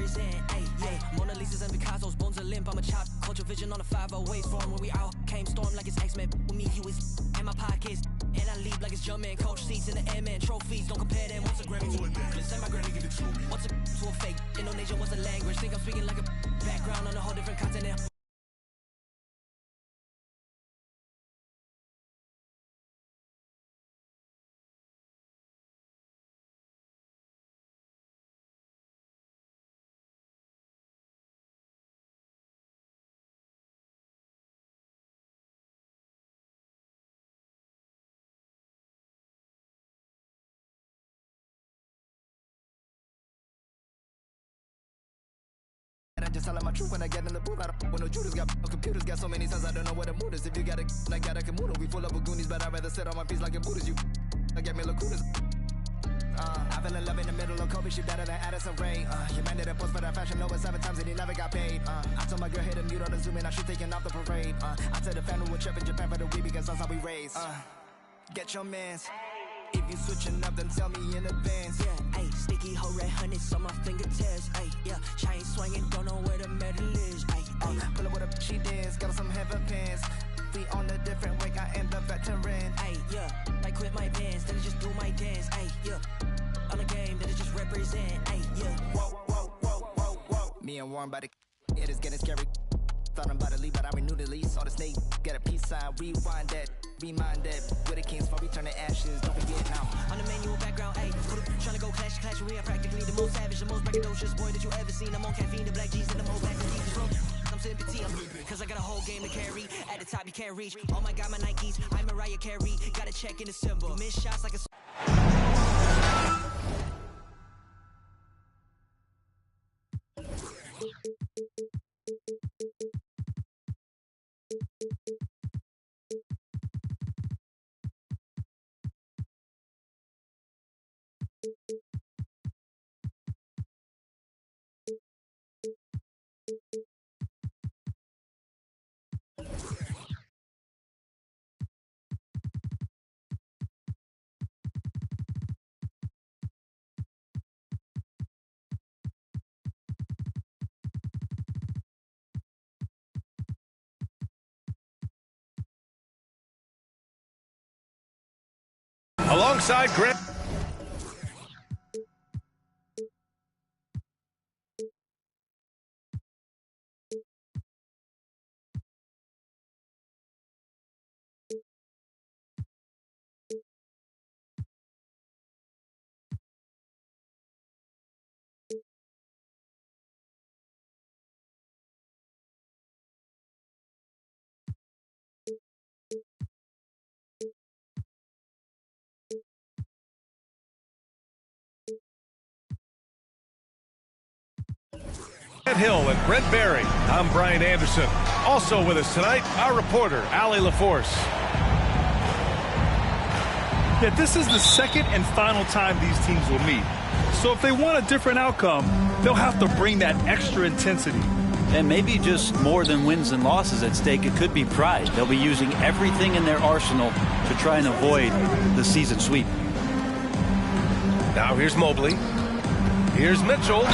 represent, ayy, yeah. Mona Lisa's and Picasso's, bones are limp, I'm a chop. Culture vision on a 508 storm. When we out, came storm like it's X-Men. With me, you is in my pockets. And I leave like it's Jumpman. Coach seats in the airman. Trophies, don't compare them. What's a Grammy to a necklace? And my granny give it to me. What's a to a fake? Indonesia was a language. Think I'm speaking like a background on a whole different continent. I just tell my truth when I get in the booth. I don't want no Judas. Got no computers, got so many sons, I don't know what the mood is. If you got a I got a Kamuda. We full up with Goonies, but I'd rather sit on my feet like a Buddhist. You I get me lacunas. I fell in love in the middle of Kobe, she better than Addison Rae. Your man did a post for that fashion over 7 times and he never got paid. I told my girl, hit a mute on the Zoom and now she taking off the parade. I tell the family we'll trip in Japan for the week because that's how we raised. Get your mans. If you switching up, then tell me in advance. Yeah, ayy, sticky hoe red hunnids on my fingertips. Ayy, yeah, chain swinging, don't know where the medal is. Ayy, pull up with a she dance, got some heaven pants. We on a different way, I am the veteran. Ayy, yeah, like quit my bands, then I just do my dance. Ayy, yeah, on the game, then I just represent. Ayy, yeah. Whoa, whoa, whoa, whoa, whoa. Me and Warren by the it is getting scary. Thought I'm about to leave, but I renewed the lease. Saw the snake, get a peace sign, rewind that. Remind that we're the kings, for we turn to ashes, don't forget now. On the manual background, ayy, trying to go clash, we are practically the most savage, the most braggadocious boy that you ever seen. I'm on caffeine, the black G's, and the most black G's from. I'm sympathy, cause I got a whole game to carry. At the top, you can't reach. Oh my god, my Nikes, I'm Mariah Carey. Gotta check in December. Miss shots like a. Alongside Grant. Hill and Brent Barry. I'm Brian Anderson. Also with us tonight, our reporter, Allie LaForce. Yeah, this is the second and final time these teams will meet. So if they want a different outcome, they'll have to bring that extra intensity. And maybe just more than wins and losses at stake. It could be pride. They'll be using everything in their arsenal to try and avoid the season sweep. Now here's Mobley. Here's Mitchell.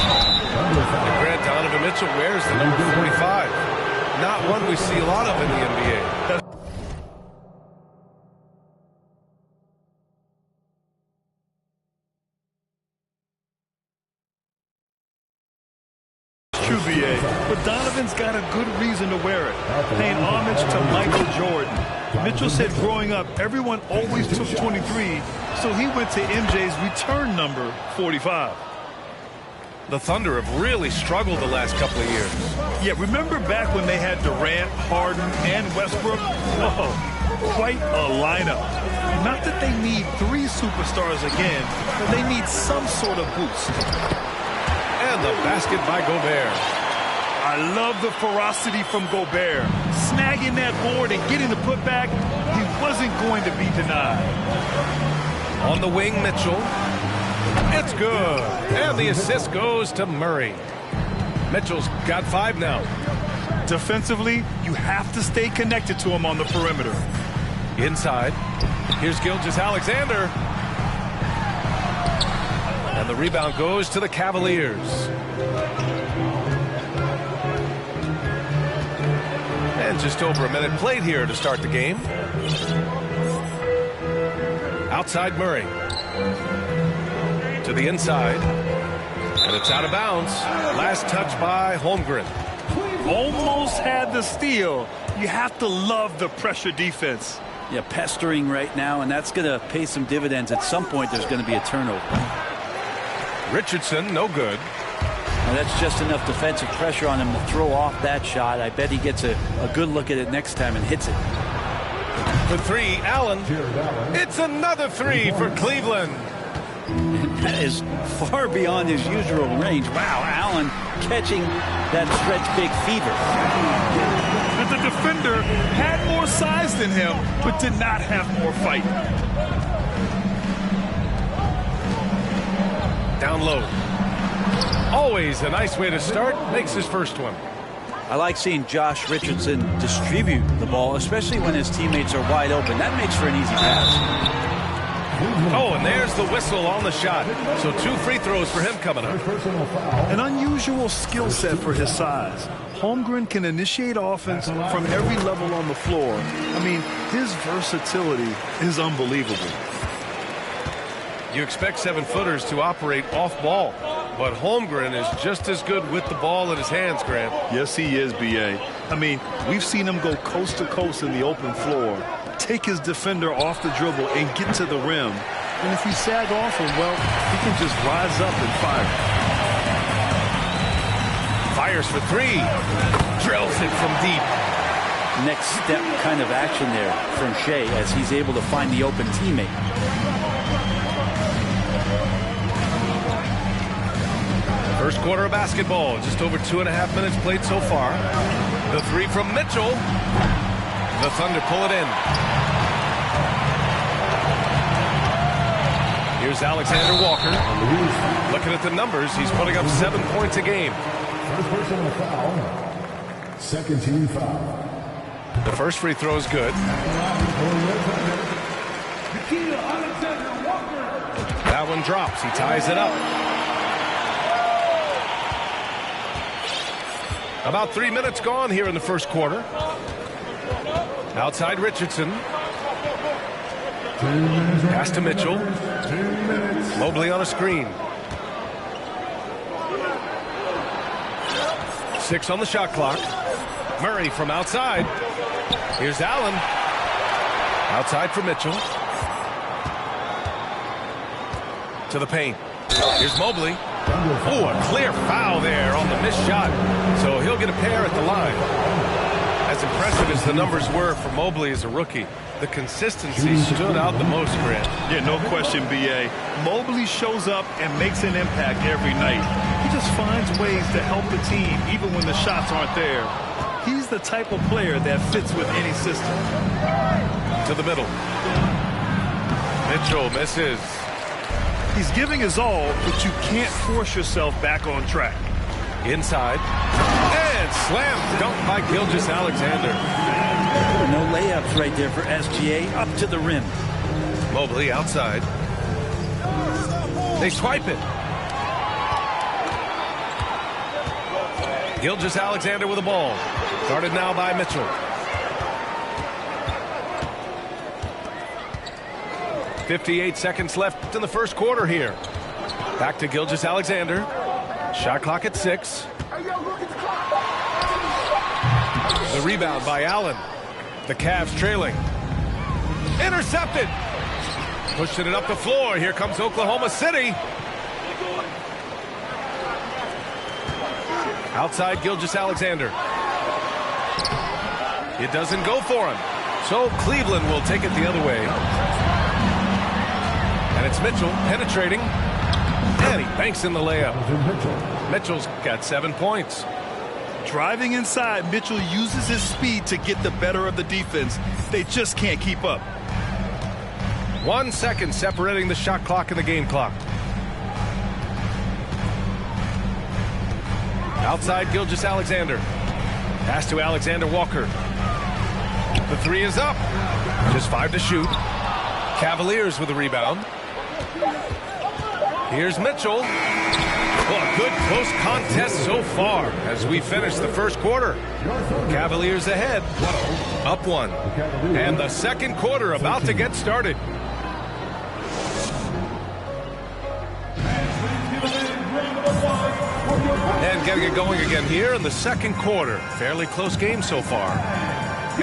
And Grant Donovan Mitchell wears the number 45. Not one we see a lot of in the NBA. True, BA, but Donovan's got a good reason to wear it, paying homage to Michael Jordan. Mitchell said growing up, everyone always took 23, so he went to MJ's return number 45. The Thunder have really struggled the last couple of years. Yeah, remember back when they had Durant, Harden, and Westbrook? Oh, quite a lineup. Not that they need 3 superstars again, but they need some sort of boost. And the basket by Gobert. I love the ferocity from Gobert. Snagging that board and getting the putback, he wasn't going to be denied. On the wing, Mitchell. It's good. And the assist goes to Murray. Mitchell's got 5 now. Defensively, you have to stay connected to him on the perimeter. Inside. Here's Gilgeous-Alexander. And And the rebound goes to the Cavaliers. And just over a minute played here to start the game. Outside Murray. To the inside. And it's out of bounds. Last touch by Holmgren. Almost had the steal. You have to love the pressure defense. Yeah, pestering right now, and that's going to pay some dividends. At some point, there's going to be a turnover. Richardson, no good. Now, that's just enough defensive pressure on him to throw off that shot. I bet he gets a good look at it next time and hits it. For three, Allen. It's another three for Cleveland. That is far beyond his usual range. Wow, Allen catching that stretch big fever. But the defender had more size than him, but did not have more fight. Down low. Always a nice way to start. Makes his first one. I like seeing Josh Richardson distribute the ball, especially when his teammates are wide open. That makes for an easy pass. Oh, and there's the whistle on the shot. So 2 free throws for him coming up. An unusual skill set for his size. Holmgren can initiate offense from every level on the floor. I mean, his versatility is unbelievable. You expect 7-footers to operate off ball, but Holmgren is just as good with the ball in his hands, Grant. Yes, he is, B.A. I mean, we've seen him go coast to coast in the open floor, take his defender off the dribble and get to the rim. And if you sag off him, well, he can just rise up and fire. Fires for 3. Drills it from deep. Next step kind of action there from Shea as he's able to find the open teammate. First quarter of basketball. Just over 2.5 minutes played so far. The 3 from Mitchell. The Thunder pull it in. Here's Alexander Walker. Looking at the numbers, he's putting up 7 points a game. First personal foul. Second team foul. The first free throw is good. That one drops. He ties it up. About 3 minutes gone here in the first quarter. Outside Richardson. Pass to Mitchell. Mobley on a screen. 6 on the shot clock. Murray from outside. Here's Allen. Outside for Mitchell. To the paint. Here's Mobley. Oh, a clear foul there on the missed shot. So he'll get a pair at the line. As impressive as the numbers were for Mobley as a rookie, the consistency stood out the most, Grant. Yeah, no question, B.A. Mobley shows up and makes an impact every night. He just finds ways to help the team even when the shots aren't there. He's the type of player that fits with any system. To the middle. Mitchell misses. He's giving his all, but you can't force yourself back on track. Inside. And slam dunked by Gilgeous-Alexander. No layups right there for SGA. Up to the rim. Mobley outside. They swipe it. Gilgeous-Alexander with the ball. Guarded now by Mitchell. 58 seconds left in the first quarter here. Back to Gilgeous-Alexander. Shot clock at 6. The rebound by Allen. The Cavs trailing. Intercepted. Pushing it up the floor. Here comes Oklahoma City. Outside Gilgeous-Alexander. It doesn't go for him. So Cleveland will take it the other way. And it's Mitchell penetrating. And he banks in the layup. Mitchell's got 7 points. Driving inside, Mitchell uses his speed to get the better of the defense. They just can't keep up. 1 second separating the shot clock and the game clock. Outside Gilgeous-Alexander. Pass to Alexander Walker. The 3 is up. Just 5 to shoot. Cavaliers with a rebound. Here's Mitchell. Well, a good close contest so far as we finish the first quarter. Cavaliers ahead, up 1. And the second quarter about to get started. And getting it going again here in the second quarter. Fairly close game so far.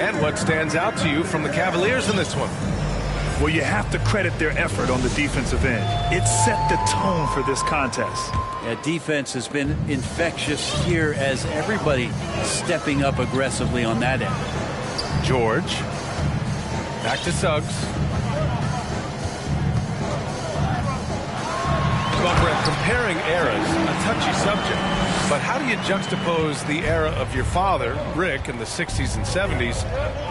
And what stands out to you from the Cavaliers in this one? Well, you have to credit their effort on the defensive end. It set the tone for this contest. Yeah, defense has been infectious here as everybody stepping up aggressively on that end. George. Back to Suggs. Well, Brett, comparing eras, a touchy subject. But how do you juxtapose the era of your father, Rick, in the 60s and 70s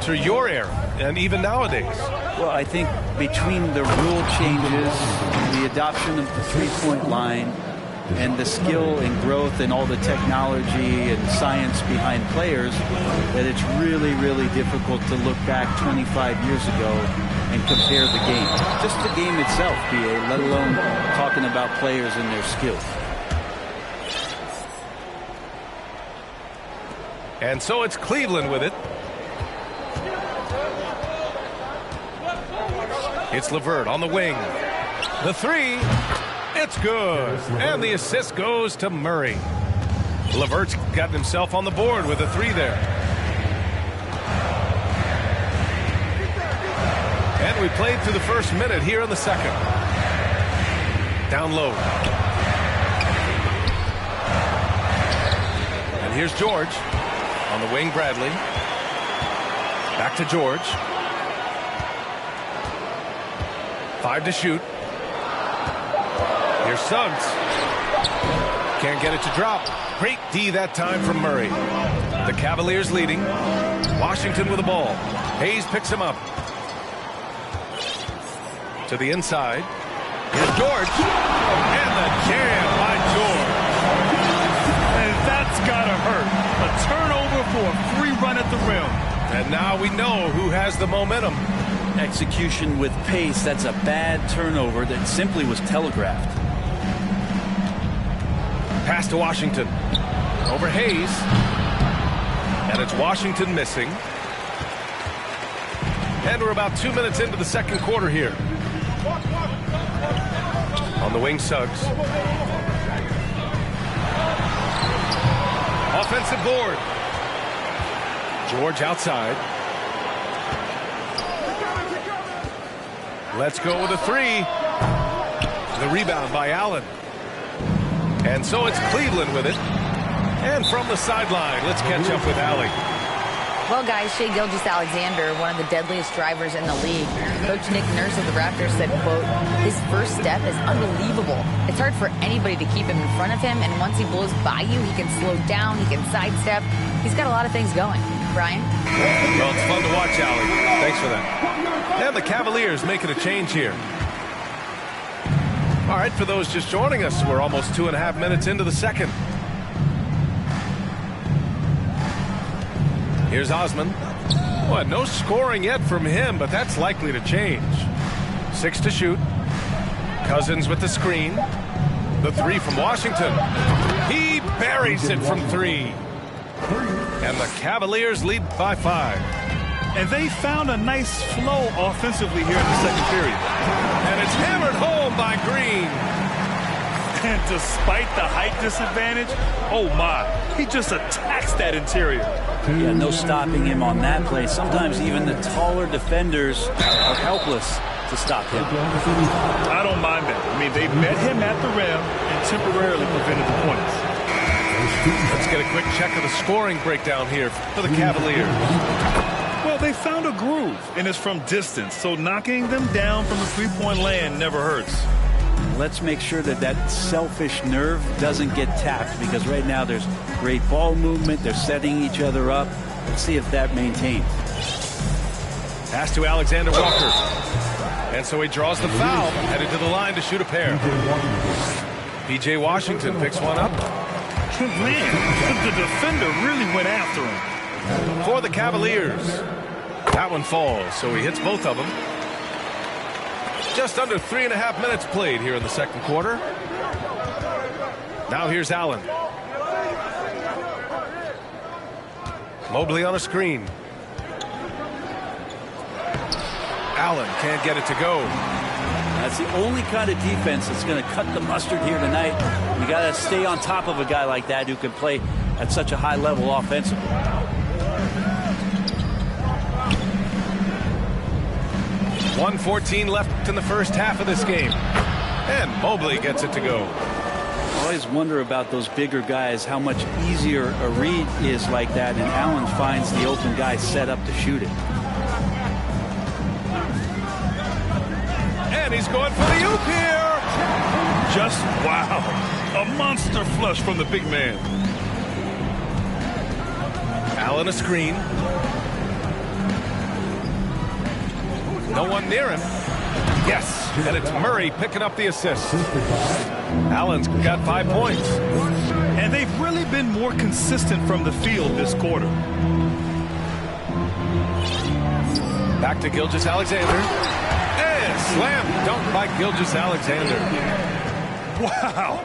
to your era, and even nowadays? Well, I think between the rule changes, the adoption of the three-point line, and the skill and growth and all the technology and science behind players, that it's really, really difficult to look back 25 years ago and compare the game. Just the game itself, B.A., let alone talking about players and their skills. And so it's Cleveland with it. It's LeVert on the wing. The three. It's good. And the assist goes to Murray. LeVert's gotten himself on the board with a three there. And we played through the first minute here in the second. Down low. And here's George. On the wing, Bradley. Back to George. 5 to shoot. Here's Suggs. Can't get it to drop. Great D that time from Murray. The Cavaliers leading. Washington with the ball. Hayes picks him up. To the inside. Here's George. And the jam by George. And that's gotta hurt. A turnover for a free run at the rim. And now we know who has the momentum. Execution with pace, that's a bad turnover that simply was telegraphed. Pass to Washington. Over Hayes. And it's Washington missing. And we're about 2 minutes into the second quarter here. On the wing, Suggs. Offensive board. George outside. Let's go with a three. The rebound by Allen. And so it's Cleveland with it. And from the sideline, let's catch up with Allie. Well, guys, Shai Gilgeous-Alexander, one of the deadliest drivers in the league. Coach Nick Nurse of the Raptors said, quote, his first step is unbelievable. It's hard for anybody to keep him in front of him, and once he blows by you, he can slow down, he can sidestep. He's got a lot of things going. Brian? Well, it's fun to watch, Allie. Thanks for that. And the Cavaliers making a change here. All right, for those just joining us, we're almost 2.5 minutes into the second. Here's Osman. Well, no scoring yet from him, but that's likely to change. 6 to shoot. Cousins with the screen. The three from Washington. He buries it from 3. And the Cavaliers lead by 5. And they found a nice flow offensively here in the second period. And it's hammered home by Green. And despite the height disadvantage, oh my, he just attacks that interior. Yeah, no stopping him on that play. Sometimes even the taller defenders are helpless to stop him. I don't mind that. I mean, they met him at the rim and temporarily prevented the points. Let's get a quick check of the scoring breakdown here for the Cavaliers. Well, they found a groove, and it's from distance, so knocking them down from the three-point land never hurts. Let's make sure that that selfish nerve doesn't get tapped, because right now there's great ball movement. They're setting each other up. Let's see if that maintains. Pass to Alexander Walker. And so he draws the foul, headed to the line to shoot a pair. P.J. Washington picks one up. Man, the defender really went after him. For the Cavaliers. That one falls, so he hits both of them. Just under 3.5 minutes played here in the second quarter. Now here's Allen. Mobley on a screen. Allen can't get it to go. That's the only kind of defense that's going to cut the mustard here tonight. You got to stay on top of a guy like that who can play at such a high level offensively. 1:14 left in the first half of this game. And Mobley gets it to go. I always wonder about those bigger guys, how much easier a read is like that, and Allen finds the open guy set up to shoot it. And he's going for the oop here. Just wow. A monster flush from the big man. Allen a screen. No one near him. Yes, and it's Murray picking up the assist. Allen's got 5 points. And they've really been more consistent from the field this quarter. Back to Gilgeous-Alexander. And slam dunk by Gilgeous-Alexander. Wow.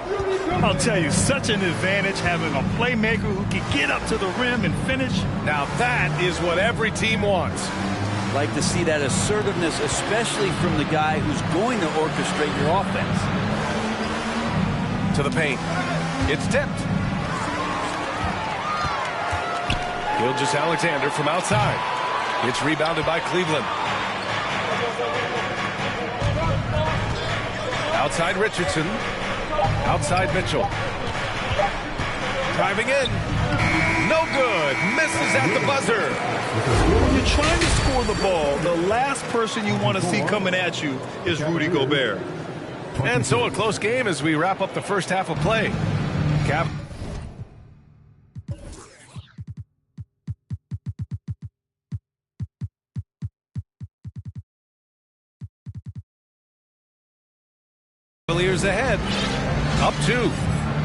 I'll tell you, such an advantage having a playmaker who can get up to the rim and finish. Now that is what every team wants. Like to see that assertiveness, especially from the guy who's going to orchestrate your offense. To the paint. It's tipped. Gilgeous-Alexander from outside. It's rebounded by Cleveland. Outside Richardson. Outside Mitchell. Driving in. No good. Misses at the buzzer. When you're trying to score the ball, the last person you want to see coming at you is Rudy Gobert. And so a close game as we wrap up the first half of play. Cavaliers ahead. Up 2.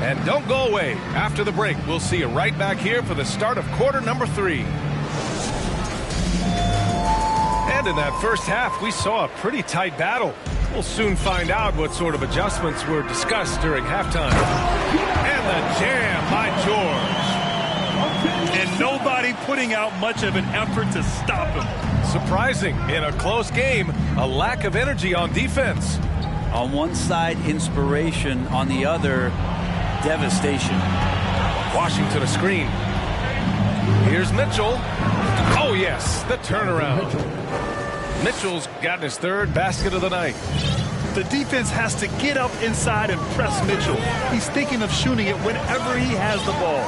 And don't go away. After the break, we'll see you right back here for the start of quarter number 3. And in that first half, we saw a pretty tight battle. We'll soon find out what sort of adjustments were discussed during halftime. And the jam by George. And nobody putting out much of an effort to stop him. Surprising. In a close game, a lack of energy on defense. On one side, inspiration. On the other, devastation. Washington a screen. Here's Mitchell. Oh, yes, the turnaround. Mitchell's gotten his 3rd basket of the night. The defense has to get up inside and press Mitchell. He's thinking of shooting it whenever he has the ball.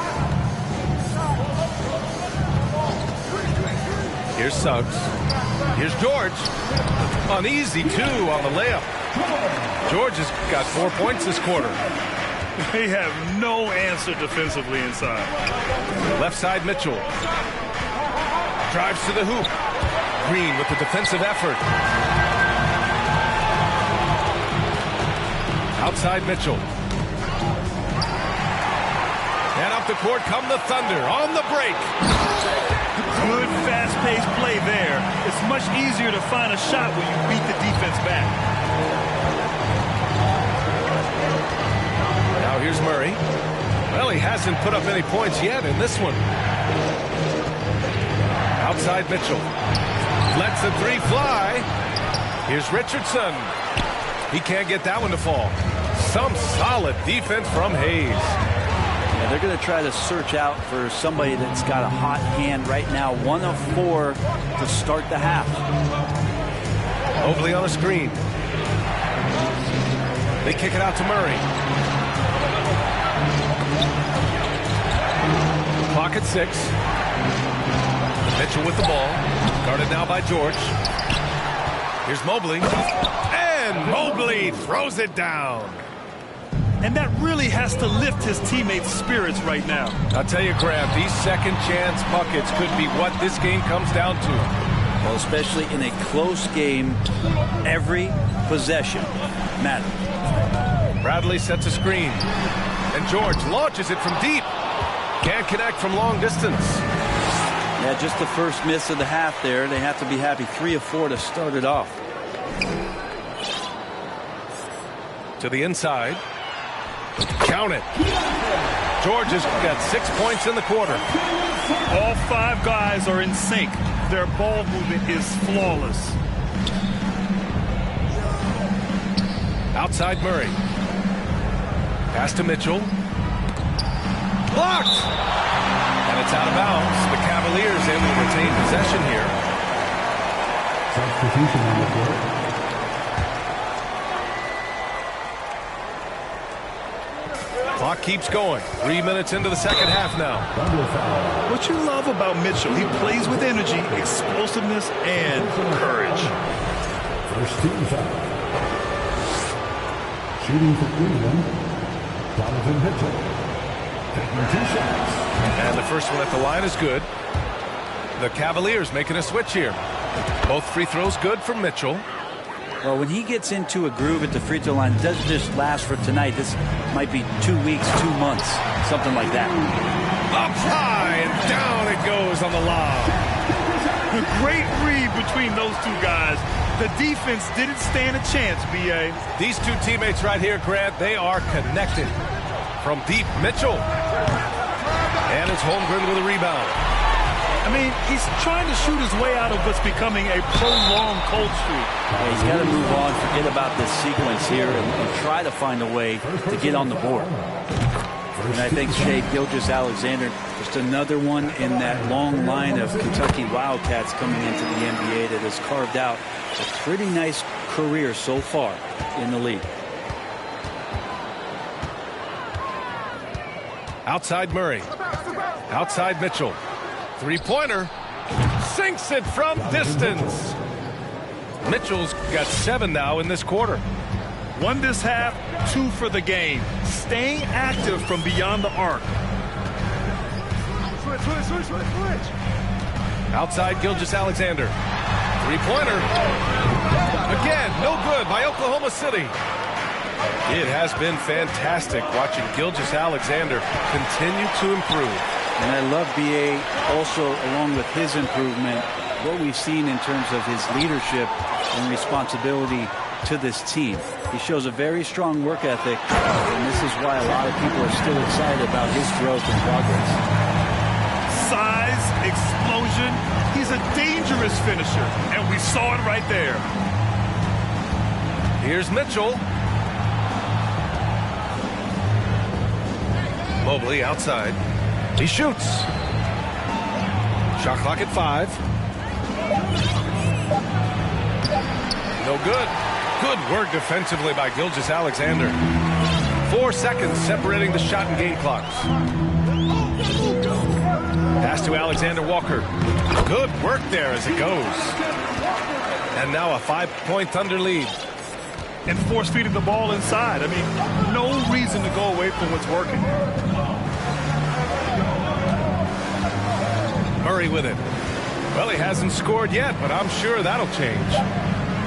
Here's Suggs. Here's George. Uneasy, too, on the layup. George has got 4 points this quarter. They have no answer defensively inside. Left side, Mitchell. Drives to the hoop. Green with the defensive effort. Outside Mitchell. And up the court come the Thunder on the break. Good fast-paced play there. It's much easier to find a shot when you beat the defense back. Now here's Murray. Well, he hasn't put up any points yet in this one. Outside Mitchell. Lets the 3 fly. Here's Richardson. He can't get that one to fall. Some solid defense from Hayes. Yeah, they're going to try to search out for somebody that's got a hot hand right now. 1 of 4 to start the half. Mobley on a screen. They kick it out to Murray. Clock at 6. Mitchell with the ball. Guarded now by George. Here's Mobley. And Mobley throws it down. And that really has to lift his teammates' spirits right now. I'll tell you, Graham, these second chance buckets could be what this game comes down to. Well, especially in a close game, every possession matters. Bradley sets a screen. And George launches it from deep. Can't connect from long distance. Yeah, just the first miss of the half there. They have to be happy. 3 of 4 to start it off. To the inside. Count it. George has got 6 points in the quarter. All 5 guys are in sync. Their ball movement is flawless. Outside Murray. Pass to Mitchell. Blocked! And it's out of bounds. The Cavaliers able to retain possession here. Substitution on the court. Clock keeps going. 3 minutes into the second half now. What you love about Mitchell, he plays with energy, explosiveness, and courage. First team foul. Shooting for Cleveland, Donovan Mitchell. Taking 2 shots. And the first one at the line is good. The Cavaliers making a switch here. Both free throws good for Mitchell. Well, when he gets into a groove at the free throw line, it doesn't just last for tonight. This might be 2 weeks, 2 months, something like that. Up high and down it goes on the lob. A great read between those 2 guys. The defense didn't stand a chance, B.A. These 2 teammates right here, Grant, they are connected. From deep, Mitchell. And it's Holmgren with a rebound. I mean, he's trying to shoot his way out of what's becoming a prolonged cold streak. Yeah, he's got to move on, forget about this sequence here, and try to find a way to get on the board. And I think Shai Gilgeous-Alexander, just another one in that long line of Kentucky Wildcats coming into the NBA that has carved out a pretty nice career so far in the league. Outside Murray. Outside Mitchell. Three-pointer. Sinks it from distance. Mitchell's got 7 now in this quarter. 1 this half, 2 for the game. Staying active from beyond the arc. Switch. Outside Gilgeous-Alexander. Three-pointer. Again, no good by Oklahoma City. It has been fantastic watching Gilgeous-Alexander continue to improve. And I love B.A. also, along with his improvement, what we've seen in terms of his leadership and responsibility to this team. He shows a very strong work ethic, and this is why a lot of people are still excited about his growth and progress. Size, explosion, he's a dangerous finisher, and we saw it right there. Here's Mitchell. Mobley outside. He shoots. Shot clock at 5. No good. Good work defensively by Gilgeous-Alexander. 4 seconds separating the shot and game clocks. Pass to Alexander Walker. Good work there as it goes. And now a 5-point Thunder lead. And force-feeding the ball inside. I mean, no reason to go away from what's working. Murray with it. Well, he hasn't scored yet, but I'm sure that'll change.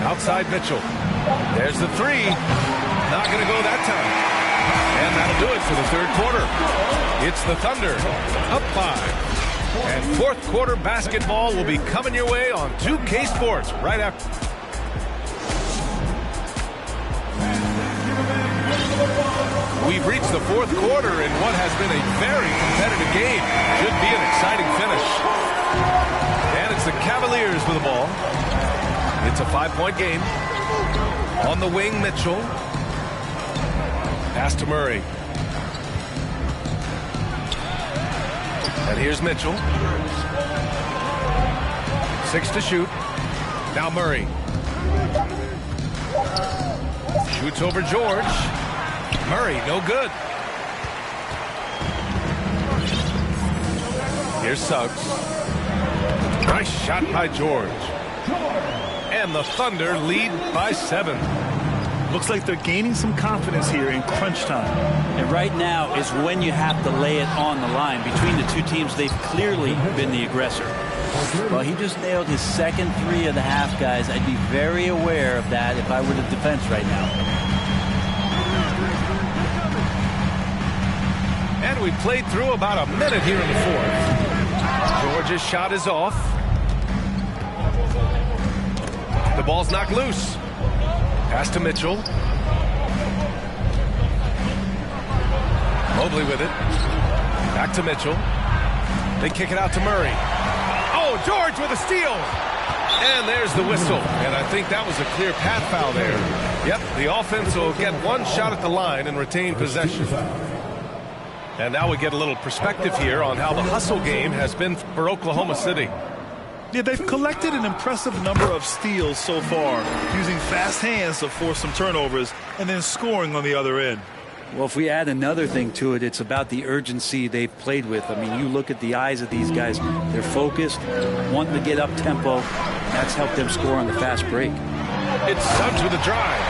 Outside Mitchell. There's the 3. Not going to go that time. And that'll do it for the third quarter. It's the Thunder up 5. And fourth quarter basketball will be coming your way on 2K Sports right after. We've reached the fourth quarter in what has been a very competitive game. Should be an exciting finish. And it's the Cavaliers with the ball. It's a 5-point game. On the wing, Mitchell. Pass to Murray. And here's Mitchell. 6 to shoot. Now Murray. Shoots over George. Murray, no good. Here's Suggs. Nice shot by George. And the Thunder lead by 7. Looks like they're gaining some confidence here in crunch time. And right now is when you have to lay it on the line. Between the two teams, they've clearly been the aggressor. Well, he just nailed his second 3 of the half, guys. I'd be very aware of that if I were the defense right now. And we played through about a minute here in the fourth. George's shot is off. The ball's knocked loose. Pass to Mitchell. Mobley with it. Back to Mitchell. They kick it out to Murray. Oh, George with a steal. And there's the whistle. And I think that was a clear path foul there. Yep, the offense will get one shot at the line and retain possession. And now we get a little perspective here on how the hustle game has been for Oklahoma City. Yeah, they've collected an impressive number of steals so far, using fast hands to force some turnovers and then scoring on the other end. Well, if we add another thing to it, it's about the urgency they've played with. I mean, you look at the eyes of these guys. They're focused, wanting to get up tempo. That's helped them score on the fast break. It's Suggs with a drive.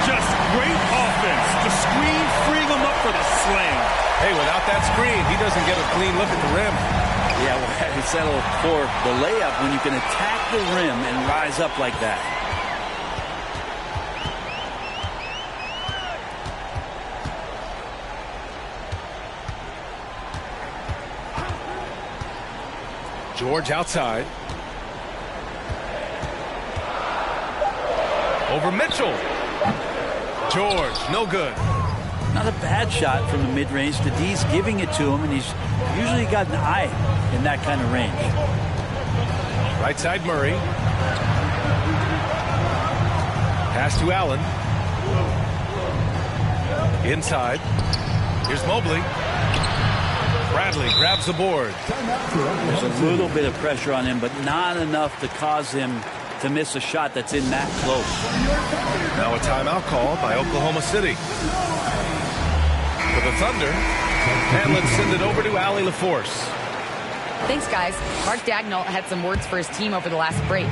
Just great offense. The screen freeing him up for the slam. Hey, without that screen, he doesn't get a clean look at the rim. Yeah, well, he settled for the layup when you can attack the rim and rise up like that. George outside. Over Mitchell. George, no good. Not a bad shot from the mid-range. The D's giving it to him, and he's usually got an eye in that kind of range. Right side Murray. Pass to Allen. Inside. Here's Mobley. Bradley grabs the board. There's a little bit of pressure on him, but not enough to cause him to miss a shot that's in that close. Now a timeout called by Oklahoma City. For the Thunder. And let's send it over to Allie LaForce. Thanks, guys. Mark Daigneault had some words for his team over the last break.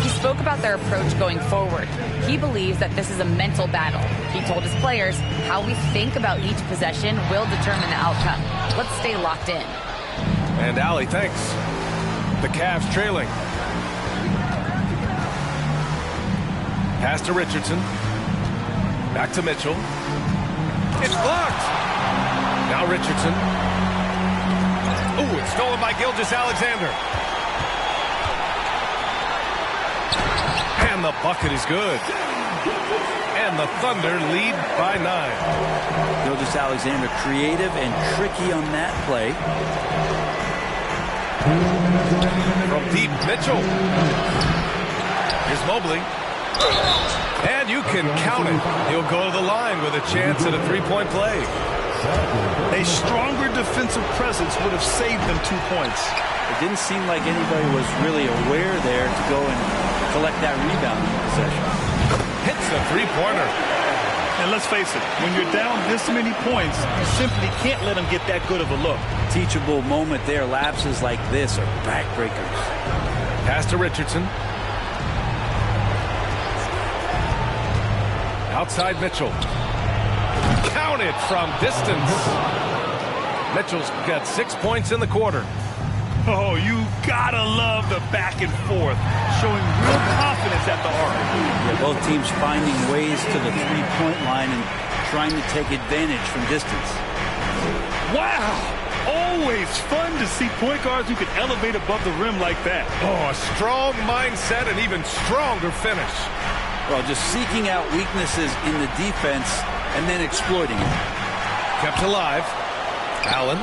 He spoke about their approach going forward. He believes that this is a mental battle. He told his players how we think about each possession will determine the outcome. Let's stay locked in. And Allie, thanks. The Cavs trailing. Pass to Richardson. Back to Mitchell. It's blocked. Now Richardson. Ooh, it's stolen by Gilgeous-Alexander. And the bucket is good. And the Thunder lead by 9. Gilgeous-Alexander creative and tricky on that play. From deep, Mitchell. Here's Mobley. And you can count it. He'll go to the line with a chance at a three-point play. A stronger defensive presence would have saved them 2 points. It didn't seem like anybody was really aware there to go and collect that rebound in possession. Hits the three-pointer. And let's face it, when you're down this many points, you simply can't let them get that good of a look. Teachable moment there. Lapses like this are backbreakers. Pass to Richardson. Outside Mitchell. Counted from distance. Mitchell's got 6 points in the quarter. Oh, you gotta love the back and forth, showing real confidence at the arc. Yeah, both teams finding ways to the three-point line and trying to take advantage from distance. Wow! Always fun to see point guards who can elevate above the rim like that. Oh, a strong mindset and even stronger finish. Well, just seeking out weaknesses in the defense and then exploiting it. Kept alive. Allen.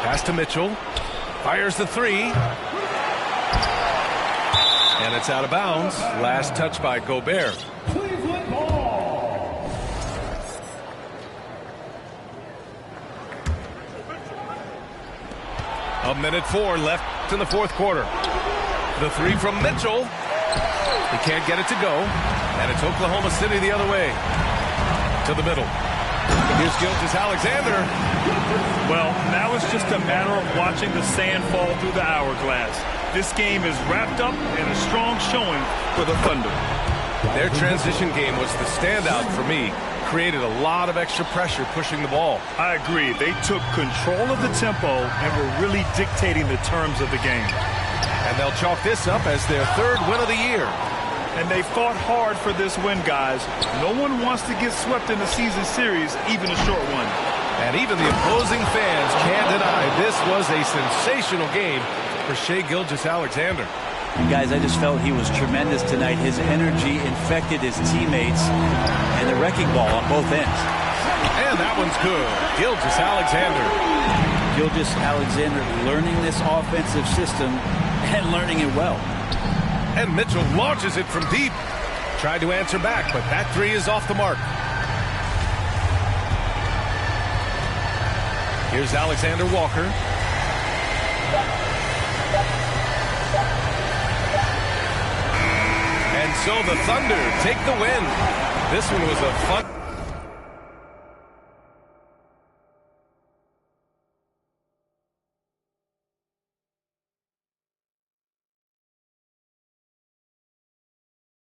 Pass to Mitchell. Fires the three. And it's out of bounds. Last touch by Gobert. Cleveland ball. A minute 4 left in the fourth quarter. The three from Mitchell. He can't get it to go. And it's Oklahoma City the other way. To the middle. Here's Gilgeous-Alexander. Well, now it's just a matter of watching the sand fall through the hourglass. This game is wrapped up in a strong showing for the Thunder. Their transition game was the standout for me. Created a lot of extra pressure pushing the ball. I agree. They took control of the tempo and were really dictating the terms of the game. And they'll chalk this up as their third win of the year. And they fought hard for this win, guys. No one wants to get swept in the season series, even a short one. And even the opposing fans can't deny this was a sensational game for Shai Gilgeous-Alexander. And guys, I just felt he was tremendous tonight. His energy infected his teammates and the wrecking ball on both ends. And And that one's good. Gilgeous-Alexander. Gilgeous-Alexander learning this offensive system and learning it well. And Mitchell launches it from deep. Tried to answer back, but that three is off the mark. Here's Alexander Walker. And so the Thunder take the win. This one was a fun...